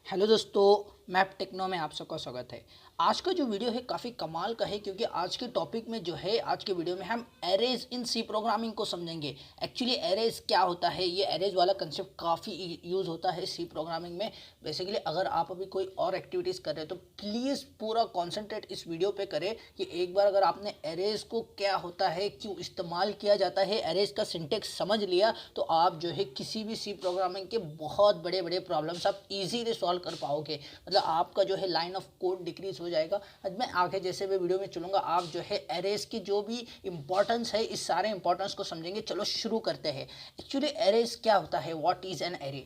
Hello दोस्तों, map techno में आप सबका स्वागत है। आज का जो वीडियो है काफ़ी कमाल का है क्योंकि आज के टॉपिक में जो है आज के वीडियो में हम एरेज इन सी प्रोग्रामिंग को समझेंगे। एक्चुअली एरेज क्या होता है, ये एरेज वाला कंसेप्ट काफ़ी यूज़ होता है सी प्रोग्रामिंग में। बेसिकली अगर आप अभी कोई और एक्टिविटीज़ कर रहे हो तो प्लीज़ पूरा कॉन्सेंट्रेट इस वीडियो पे करें कि एक बार अगर आपने एरेज को क्या होता है, क्यों इस्तेमाल किया जाता है, एरेज का सिंटेक्स समझ लिया तो आप जो है किसी भी सी प्रोग्रामिंग के बहुत बड़े बड़े प्रॉब्लम्स आप इजीली सॉल्व कर पाओगे। मतलब आपका जो है लाइन ऑफ कोड डिक्रीज हो जाएगा। आज मैं आगे जैसे भी वीडियो में चलूँगा आप जो है एरेज की जो भी इंपॉर्टेंस है इस सारे इंपॉर्टेंस को समझेंगे। चलो शुरू करते हैं। एक्चुअली एरेज क्या होता है, what is an array?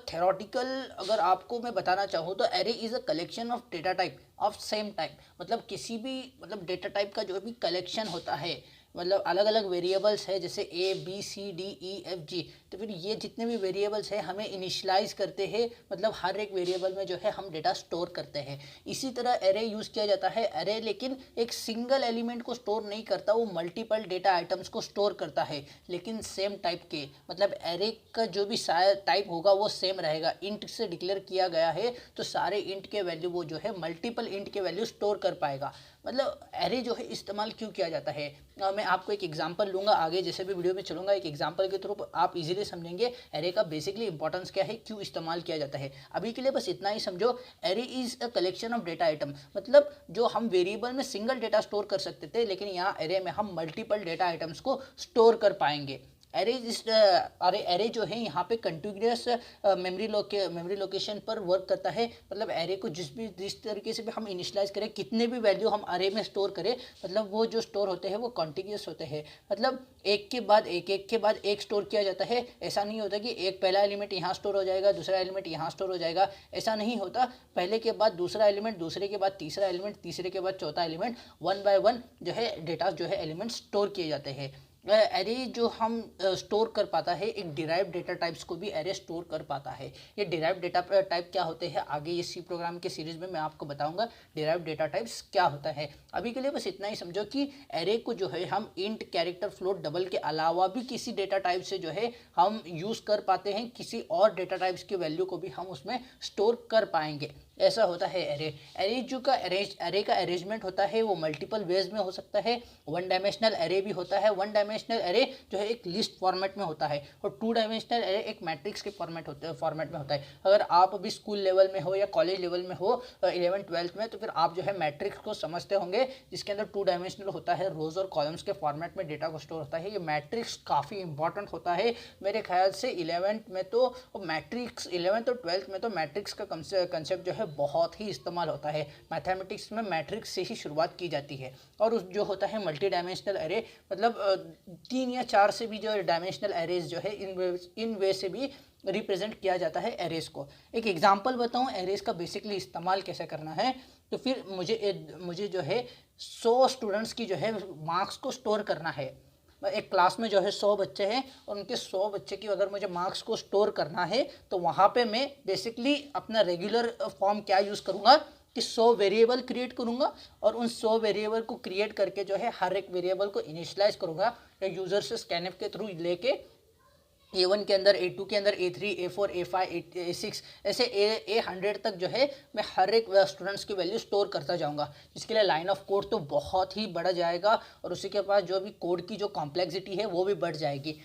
Theoretical अगर आपको मैं बताना चाहूँ तो array is a collection of data type of same type. मतलब किसी भी डेटा टाइप का जो भी कलेक्शन होता है, मतलब अलग अलग वेरिएबल्स है जैसे A B C D E F G. तो फिर ये जितने भी वेरिएबल्स हैं हमें इनिशलाइज करते हैं, मतलब हर एक वेरिएबल में जो है हम डेटा स्टोर करते हैं। इसी तरह एरे यूज़ किया जाता है। एरे लेकिन एक सिंगल एलिमेंट को स्टोर नहीं करता, वो मल्टीपल डेटा आइटम्स को स्टोर करता है लेकिन सेम टाइप के। मतलब एरे का जो भी टाइप होगा वो सेम रहेगा। इंट से डिक्लेयर किया गया है तो सारे इंट के वैल्यू वो जो है मल्टीपल इंट के वैल्यू स्टोर कर पाएगा। मतलब एरे जो है इस्तेमाल क्यों किया जाता है, मैं आपको एक एग्जांपल लूँगा। आगे जैसे भी वीडियो में चलूँगा एक एग्जांपल के थ्रू आप इजीली समझेंगे एरे का बेसिकली इंपॉर्टेंस क्या है, क्यों इस्तेमाल किया जाता है। अभी के लिए बस इतना ही समझो। Array is a collection of data item. मतलब जो हम वेरिएबल में सिंगल डेटा स्टोर कर सकते थे लेकिन यहाँ एरे में हम मल्टीपल डेटा आइटम्स को स्टोर कर पाएंगे। एरे अरे एरे जो है यहाँ पे कंटिन्यूस मेमोरी लोकेशन पर वर्क करता है। मतलब एरे को जिस तरीके से भी हम इनिशलाइज करें, कितने भी वैल्यू हम एरे में स्टोर करें, मतलब वो जो स्टोर होते हैं वो कॉन्टिन्यूस होते हैं। मतलब एक के बाद एक स्टोर किया जाता है। ऐसा नहीं होता कि एक पहला एलिमेंट यहाँ स्टोर हो जाएगा, दूसरा एलिमेंट यहाँ स्टोर हो जाएगा, ऐसा नहीं होता। पहले के बाद दूसरा एलिमेंट, दूसरे के बाद तीसरा एलिमेंट, तीसरे के बाद चौथा एलिमेंट, वन बाय वन जो है डेटा जो है एलिमेंट स्टोर किए जाते हैं। एरे जो हम स्टोर कर पाता है, एक डिराइव डेटा टाइप्स को भी एरे स्टोर कर पाता है। ये डिराइव डेटा टाइप क्या होते हैं आगे ये सी प्रोग्राम के सीरीज में मैं आपको बताऊंगा डिराइव डेटा टाइप्स क्या होता है। अभी के लिए बस इतना ही समझो कि एरे को जो है हम इंट, कैरेक्टर, फ्लोट, डबल के अलावा भी किसी डेटा टाइप से जो है हम यूज़ कर पाते हैं। किसी और डेटा टाइप्स की वैल्यू को भी हम उसमें स्टोर कर पाएंगे। ऐसा होता है एरे। एरे जो का एरे का अरेंजमेंट होता है वो मल्टीपल वेज में हो सकता है। वन डायमेंशनल एरे भी होता है। वन डायमेंशनल एरे जो है एक लिस्ट फॉर्मेट में होता है और टू डायमेंशनल एरे एक मैट्रिक्स के फॉर्मेट में होता है। अगर आप अभी स्कूल लेवल में हो या कॉलेज लेवल में हो 11th-12th में, तो फिर आप जो है मैट्रिक्स को समझते होंगे जिसके अंदर टू डायमेंशनल होता है, रोज और कॉलम्स के फॉर्मेट में डेटा को स्टोर होता है। ये मैट्रिक्स काफ़ी इंपॉर्टेंट होता है मेरे ख्याल से 11th में तो मैट्रिक्स, 11th और 12th में तो मैट्रिक्स का कंसेप्ट जो है बहुत ही इस्तेमाल होता है। मैथमेटिक्स में मैट्रिक्स से ही शुरुआत की जाती है। और उस जो होता है मल्टी डायमेंशनल एरे, मतलब 3 या 4 से भी जो डायमेंशनल एरेज जो है इन वे से भी रिप्रेजेंट किया जाता है एरेज को। एक एग्जांपल बताऊं एरेज का बेसिकली इस्तेमाल कैसे करना है, तो फिर मुझे जो है 100 स्टूडेंट्स की जो है मार्क्स को स्टोर करना है। एक क्लास में जो है 100 बच्चे हैं और उनके 100 बच्चे की अगर मुझे मार्क्स को स्टोर करना है तो वहाँ पे मैं बेसिकली अपना रेगुलर फॉर्म क्या यूज़ करूँगा कि 100 वेरिएबल क्रिएट करूँगा और उन 100 वेरिएबल को क्रिएट करके जो है हर एक वेरिएबल को इनिशलाइज करूँगा या यूज़र से स्कैनफ के थ्रू लेके A1 के अंदर, A2 के अंदर, A3, A4, A5, A6 ऐसे A100 तक जो है मैं हर एक स्टूडेंट्स की वैल्यू स्टोर करता जाऊंगा, जिसके लिए लाइन ऑफ कोड तो बहुत ही बढ़ जाएगा और उसी के पास जो भी कोड की जो कॉम्प्लेक्सिटी है वो भी बढ़ जाएगी।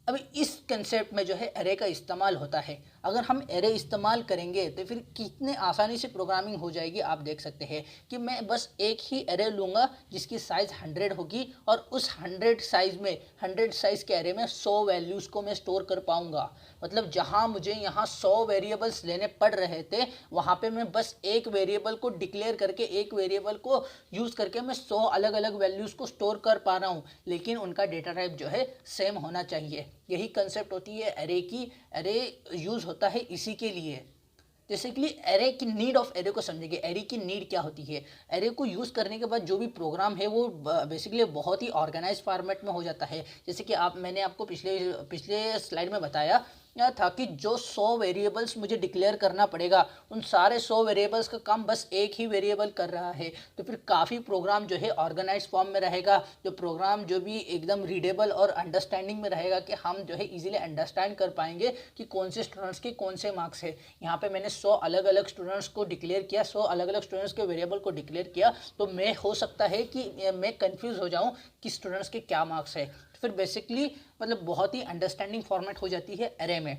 अभी इस कंसेप्ट में जो है एरे का इस्तेमाल होता है। अगर हम एरे इस्तेमाल करेंगे तो फिर कितने आसानी से प्रोग्रामिंग हो जाएगी आप देख सकते हैं कि मैं बस एक ही एरे लूँगा जिसकी साइज़ 100 होगी और उस 100 साइज़ के एरे में 100 वैल्यूज़ को मैं स्टोर कर पाऊँगा। मतलब जहाँ मुझे यहाँ 100 वेरिएबल्स लेने पड़ रहे थे वहाँ पे मैं बस एक वेरिएबल को डिक्लेयर करके, एक वेरिएबल को यूज़ करके मैं 100 अलग अलग वैल्यूज़ को स्टोर कर पा रहा हूँ, लेकिन उनका डेटा टाइप जो है सेम होना चाहिए। यही कंसेप्ट होती है एरे की। एरे यूज़ होता है इसी के लिए। जैसे कि एरे की नीड ऑफ एरे को समझेंगे। एरे की नीड क्या होती है, एरे को यूज़ करने के बाद जो भी प्रोग्राम है वो बेसिकली बहुत ही ऑर्गेनाइज फॉर्मेट में हो जाता है। जैसे कि मैंने आपको पिछले स्लाइड में बताया था कि जो 100 वेरिएबल्स मुझे डिक्लेयर करना पड़ेगा, उन सारे 100 वेरिएबल्स का काम बस एक ही वेरिएबल कर रहा है। तो फिर काफ़ी प्रोग्राम जो है ऑर्गेनाइज फॉर्म में रहेगा, जो प्रोग्राम जो भी एकदम रीडेबल और अंडरस्टैंडिंग में रहेगा कि हम जो है इजीली अंडरस्टैंड कर पाएंगे कि कौन से स्टूडेंट्स के कौन से मार्क्स है। यहाँ पे मैंने 100 अलग अलग स्टूडेंट्स को डिक्लेयर किया, 100 अलग अलग स्टूडेंट्स के वेरिएबल को डिक्लेयर किया, तो मैं हो सकता है कि मैं कंफ्यूज हो जाऊँ कि स्टूडेंट्स के क्या मार्क्स है। तो फिर बेसिकली मतलब बहुत ही अंडरस्टैंडिंग फॉर्मेट हो जाती है एरे में।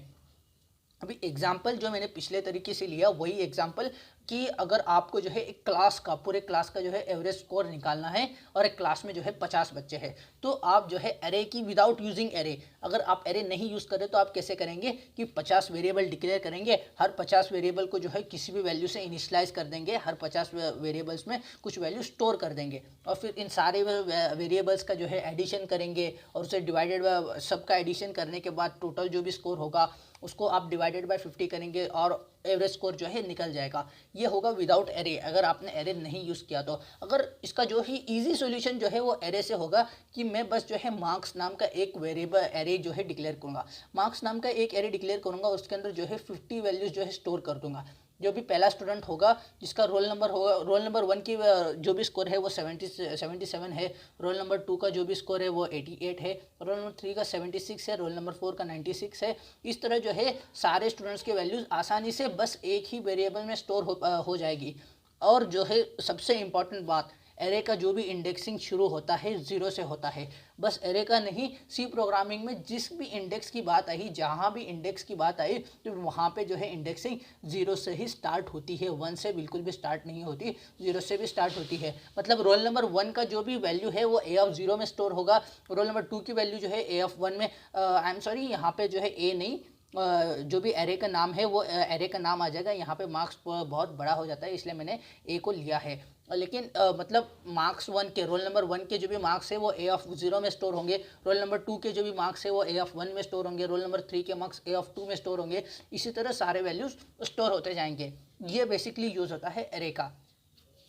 अभी एग्जाम्पल जो मैंने पिछले तरीके से लिया वही एग्जाम्पल कि अगर आपको जो है एक क्लास का पूरे क्लास का जो है एवरेज स्कोर निकालना है और एक क्लास में जो है 50 बच्चे हैं, तो आप जो है एरे की विदाउट यूजिंग एरे, अगर आप एरे नहीं यूज़ करें तो आप कैसे करेंगे कि 50 वेरिएबल डिक्लेयर करेंगे, हर 50 वेरिएबल को जो है किसी भी वैल्यू से इनिशियलाइज कर देंगे, हर 50 वेरिएबल्स में कुछ वैल्यू स्टोर कर देंगे और फिर इन सारे वेरिएबल्स का जो है एडिशन करेंगे और उसे डिवाइडेड सबका एडिशन करने के बाद टोटल जो भी स्कोर होगा उसको आप डिवाइडेड बाय 50 करेंगे और एवरेज स्कोर जो है निकल जाएगा। ये होगा विदाउट एरे, अगर आपने एरे नहीं यूज़ किया तो। अगर इसका जो ही इजी सॉल्यूशन जो है वो एरे से होगा कि मैं बस जो है मार्क्स नाम का एक वेरिएबल एरे जो है डिक्लेयर करूँगा, मार्क्स नाम का एक एरे डिक्लेयर करूँगा, उसके अंदर जो है 50 वैल्यूज़ जो है स्टोर कर दूँगा। जो भी पहला स्टूडेंट होगा जिसका रोल नंबर होगा, रोल नंबर 1 की जो भी स्कोर है वो 77 है, रोल नंबर 2 का जो भी स्कोर है वो 88 है, रोल नंबर 3 का 76 है, रोल नंबर 4 का 96 है। इस तरह जो है सारे स्टूडेंट्स के वैल्यूज़ आसानी से बस एक ही वेरिएबल में स्टोर हो जाएगी। और जो है सबसे इम्पॉर्टेंट बात, एरे का जो भी इंडेक्सिंग शुरू होता है जीरो से होता है। बस एरे का नहीं, सी प्रोग्रामिंग में जिस भी इंडेक्स की बात आई, जहाँ भी इंडेक्स की बात आई, तो वहाँ पे जो है इंडेक्सिंग जीरो से ही स्टार्ट होती है, 1 से बिल्कुल भी स्टार्ट नहीं होती, जीरो से भी स्टार्ट होती है। मतलब रोल नंबर 1 का जो भी वैल्यू है वो ए ऑफ 0 में स्टोर होगा, रोल नंबर 2 की वैल्यू जो है ए ऑफ 1 में, आई एम सॉरी यहाँ पे जो है ए नहीं, जो भी एरे का नाम है वो एरे का नाम आ जाएगा। यहाँ पे मार्क्स बहुत बड़ा हो जाता है इसलिए मैंने ए को लिया है। लेकिन मतलब मार्क्स 1 के, रोल नंबर 1 के जो भी मार्क्स है वो ए ऑफ 0 में स्टोर होंगे, रोल नंबर 2 के जो भी मार्क्स है वो ए ऑफ 1 में स्टोर होंगे, रोल नंबर 3 के मार्क्स ए ऑफ 2 में स्टोर होंगे। इसी तरह सारे वैल्यूज़ स्टोर होते जाएंगे। ये बेसिकली यूज़ होता है एरे का।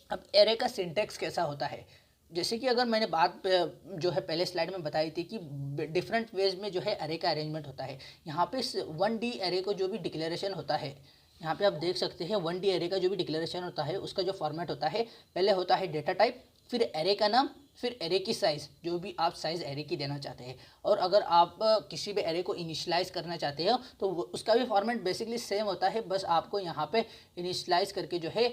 अब एरे का सिंटेक्स कैसा होता है, जैसे कि अगर मैंने बात जो है पहले स्लाइड में बताई थी कि डिफरेंट वेज में जो है एरे का अरेंजमेंट होता है। यहाँ पे 1D एरे को जो भी डिक्लेरेशन होता है, यहाँ पे आप देख सकते हैं 1D एरे का जो भी डिक्लेरेशन होता है उसका जो फॉर्मेट होता है, पहले होता है डेटा टाइप, फिर एरे का नाम, फिर एरे की साइज़, जो भी आप साइज़ एरे की देना चाहते हैं। और अगर आप किसी भी एरे को इनिशियलाइज़ करना चाहते हो तो उसका भी फॉर्मेट बेसिकली सेम होता है, बस आपको यहाँ पे इनिशियलाइज़ करके जो है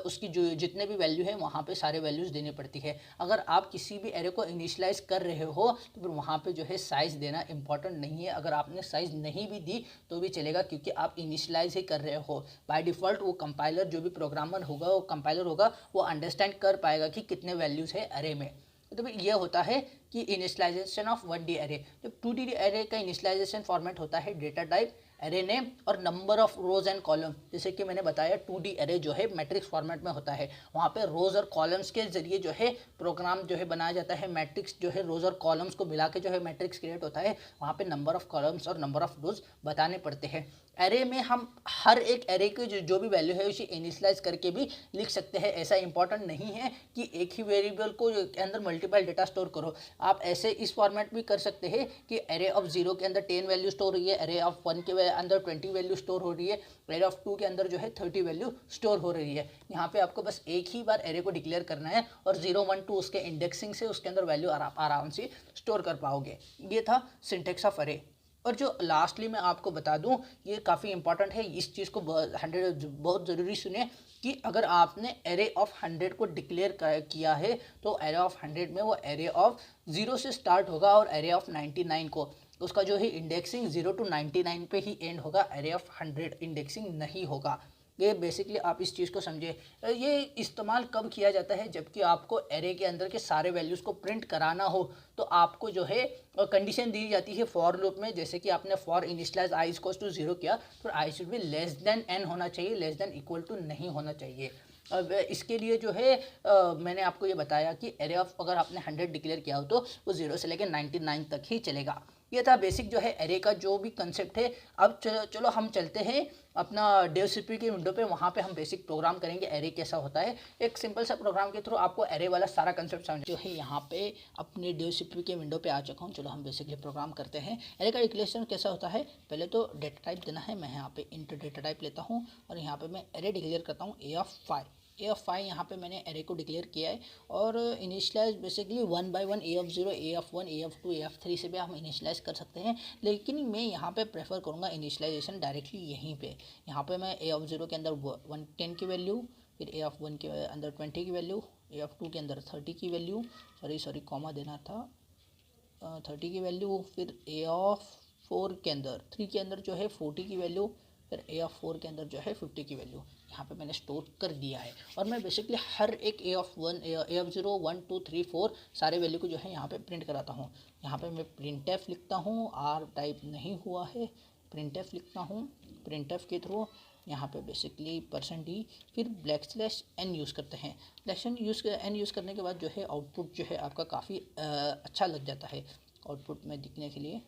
उसकी जो जितने भी वैल्यू है वहाँ पे सारे वैल्यूज़ देनी पड़ती है। अगर आप किसी भी एरे को इनिशियलाइज़ कर रहे हो तो फिर वहाँ पे जो है साइज़ देना इंपॉर्टेंट नहीं है। अगर आपने साइज़ नहीं भी दी तो भी चलेगा, क्योंकि आप इनिशियलाइज़ ही कर रहे हो। बाय डिफ़ॉल्ट वो कंपाइलर, जो भी प्रोग्रामर होगा, वो कंपाइलर होगा, वो अंडरस्टैंड कर पाएगा कि कितने वैल्यूज़ है एरे में। तो ये होता है कि इनिशियलाइजेशन ऑफ 1D एरे। तो 2D एरे का इनिशियलाइजेशन फॉर्मेट होता है डेटा टाइप, एरे नेम और number of rose and column. जैसे कि मैंने बताया 2D एरे जो है मैट्रिक्स फॉर्मेट में होता है, वहाँ पे रोज और कॉलम्स के जरिए जो है प्रोग्राम जो है बनाया जाता है। मैट्रिक्स जो है रोज और कॉलम्स को मिला के जो है मैट्रिक्स क्रिएट होता है, वहाँ पे नंबर ऑफ कॉलम्स और नंबर ऑफ रोज बताने पड़ते हैं। एरे में हम हर एक एरे के जो भी वैल्यू है उसे इनिशियलाइज करके भी लिख सकते हैं। ऐसा इंपॉर्टेंट नहीं है कि एक ही वेरिएबल को के अंदर मल्टीपल डेटा स्टोर करो। आप ऐसे इस फॉर्मेट भी कर सकते हैं कि एरे ऑफ 0 के अंदर 10 वैल्यू स्टोर हो रही है, एरे ऑफ 1 के अंदर 20 वैल्यू स्टोर हो रही है, एरे ऑफ 2 के अंदर जो है 30 वैल्यू स्टोर हो रही है। यहाँ पे आपको बस एक ही बार एरे को डिक्लेयर करना है और 0 1 2 उसके इंडेक्सिंग से उसके अंदर वैल्यू आराम से स्टोर कर पाओगे। ये था सिंटेक्स ऑफ एरे। और जो लास्टली मैं आपको बता दूं, ये काफ़ी इंपॉर्टेंट है, इस चीज़ को 100 बहुत ज़रूरी सुने कि अगर आपने एरे ऑफ 100 को डिक्लेयर किया है तो एरे ऑफ 100 में वो एरे ऑफ 0 से स्टार्ट होगा और एरे ऑफ 99 को उसका जो है इंडेक्सिंग 0 to 99 पे ही एंड होगा, एरे ऑफ 100 इंडेक्सिंग नहीं होगा। ये बेसिकली आप इस चीज़ को समझे। ये इस्तेमाल कब किया जाता है, जबकि आपको एरे के अंदर के सारे वैल्यूज़ को प्रिंट कराना हो तो आपको जो है कंडीशन दी जाती है फॉर लूप में। जैसे कि आपने for initialize i equals to 0 किया तो i should be less than n होना चाहिए, लेस देन इक्वल टू नहीं होना चाहिए। अब इसके लिए जो है मैंने आपको ये बताया कि एरे ऑफ अगर आपने 100 डिक्लेयर किया हो तो वो 0 से लेकर 99 तक ही चलेगा। ये था बेसिक जो है एरे का जो भी कंसेप्ट है। अब चलो हम चलते हैं अपना डेव सीपीयू की विंडो पे, वहाँ पे हम बेसिक प्रोग्राम करेंगे एरे कैसा होता है। एक सिंपल सा प्रोग्राम के थ्रू आपको एरे वाला सारा कंसेप्ट समझ जो है। यहाँ पे अपने डेव सीपीयू के विंडो पे आ चुका हूँ। चलो हम बेसिकली प्रोग्राम करते हैं। एरे का डिक्लेरेशन कैसा होता है, पहले तो डेटा टाइप देना है। मैं यहाँ पे इंट डेटा टाइप लेता हूँ और यहाँ पे मैं एरे डिक्लेयर करता हूँ A5। A5 यहाँ पे मैंने एरे को डिक्लेयर किया है और initialise basically 1 bye 1 A0, A1, A2, A3 से भी हम इनिशियलाइज कर सकते हैं, लेकिन मैं यहाँ पे प्रेफर करूँगा इनिशियलाइजेशन डायरेक्टली यहीं पे। यहाँ पे मैं A0 के अंदर 10 की वैल्यू, फिर A1 के अंदर 20 की वैल्यू, A2 के अंदर 30 की वैल्यू, सॉरी कॉमा देना था, 30 की वैल्यू, फिर A4 के अंदर 3 के अंदर जो है 40 की वैल्यू, फिर A4 के अंदर जो है 50 की वैल्यू यहाँ पे मैंने स्टोर कर दिया है। और मैं बेसिकली हर एक A0, A0, 1, 2, 3, 4 सारे वैल्यू को जो है यहाँ पे प्रिंट कराता हूँ। यहाँ पे मैं printf लिखता हूँ, R टाइप नहीं हुआ है, printf लिखता हूँ। printf के थ्रू यहाँ पे बेसिकली %d, फिर \n यूज़ करते हैं। \n यूज़ करने के बाद जो है आउटपुट जो है आपका काफ़ी अच्छा लग जाता है आउटपुट में दिखने के लिए।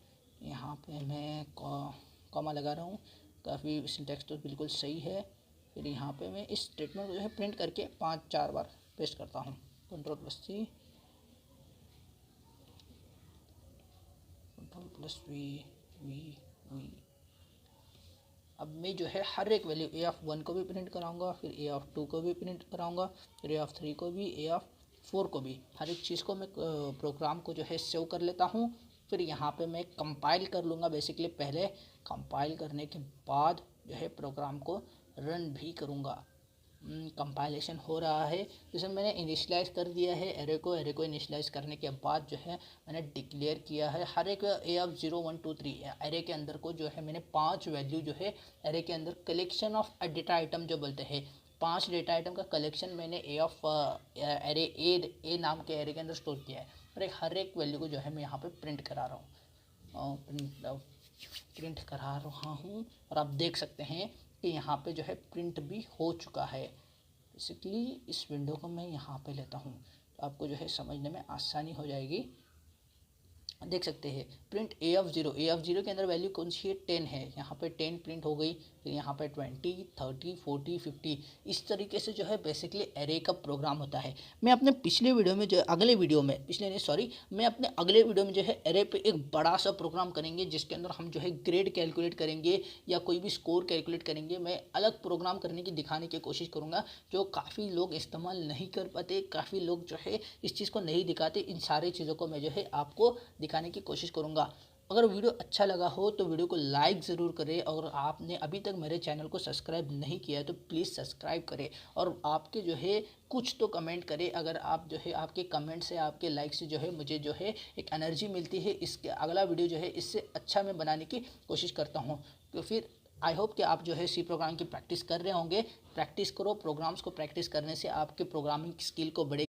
यहाँ पे मैं कॉमा लगा रहा हूँ, काफ़ी सिंटैक्स तो बिल्कुल सही है। फिर यहाँ पे मैं इस स्टेटमेंट को जो है प्रिंट करके 5-4 बार पेस्ट करता हूँ। Ctrl+C, Ctrl+V। अब मैं जो है हर एक वैल्यू A1 को भी प्रिंट कराऊंगा, फिर A2 को भी प्रिंट कराऊंगा, फिर A3 को भी, A4 को भी। हर एक चीज़ को मैं प्रोग्राम को जो है सेव कर लेता हूँ। फिर यहाँ पे मैं कंपाइल कर लूँगा। बेसिकली पहले कंपाइल करने के बाद जो है प्रोग्राम को रन भी करूँगा। कंपाइलेशन हो रहा है, जैसे मैंने इनिशियलाइज़ कर दिया है एरे को इनिशियलाइज़ करने के बाद जो है मैंने डिक्लेयर किया है हर एक A0, 1, 2, 3 एरे के अंदर को जो है मैंने 5 वैल्यू जो है एरे के अंदर कलेक्शन ऑफ डेटा आइटम जो बोलते हैं, 5 डेटा आइटम का कलेक्शन मैंने एरे ए नाम के एरे के अंदर स्टोर किया है। और हर एक वैल्यू को जो है मैं यहाँ पर प्रिंट करा रहा हूँ, प्रिंट करा रहा हूँ। और आप देख सकते हैं कि यहाँ पे जो है प्रिंट भी हो चुका है। बेसिकली इस विंडो को मैं यहाँ पे लेता हूँ तो आपको जो है समझने में आसानी हो जाएगी। देख सकते हैं प्रिंट A0 के अंदर वैल्यू कौन सी है, 10 है। यहाँ पे 10 प्रिंट हो गई। फिर यहाँ पे 20, 30, 40, 50 इस तरीके से जो है बेसिकली एरे का प्रोग्राम होता है। मैं अपने पिछले वीडियो में जो अगले वीडियो में पिछले नहीं सॉरी मैं अपने अगले वीडियो में जो है एरे पे एक बड़ा सा प्रोग्राम करेंगे जिसके अंदर हम जो है ग्रेड कैलकुलेट करेंगे या कोई भी स्कोर कैलकुलेट करेंगे। मैं अलग प्रोग्राम करने की दिखाने की कोशिश करूँगा जो काफ़ी लोग इस्तेमाल नहीं कर पाते, काफ़ी लोग जो है इस चीज़ को नहीं दिखाते। इन सारी चीज़ों को मैं जो है आपको दिखाने की कोशिश करूँगा। अगर वीडियो अच्छा लगा हो तो वीडियो को लाइक ज़रूर करें, और आपने अभी तक मेरे चैनल को सब्सक्राइब नहीं किया है तो प्लीज़ सब्सक्राइब करें, और आपके जो है कुछ तो कमेंट करें। अगर आप जो है आपके कमेंट से, आपके लाइक से जो है मुझे जो है एक एनर्जी मिलती है। इसके अगला वीडियो जो है इससे अच्छा मैं बनाने की कोशिश करता हूँ। तो फिर आई होप कि आप जो है सी प्रोग्राम की प्रैक्टिस कर रहे होंगे। प्रैक्टिस करो, प्रोग्राम्स को प्रैक्टिस करने से आपके प्रोग्रामिंग स्किल को बढ़े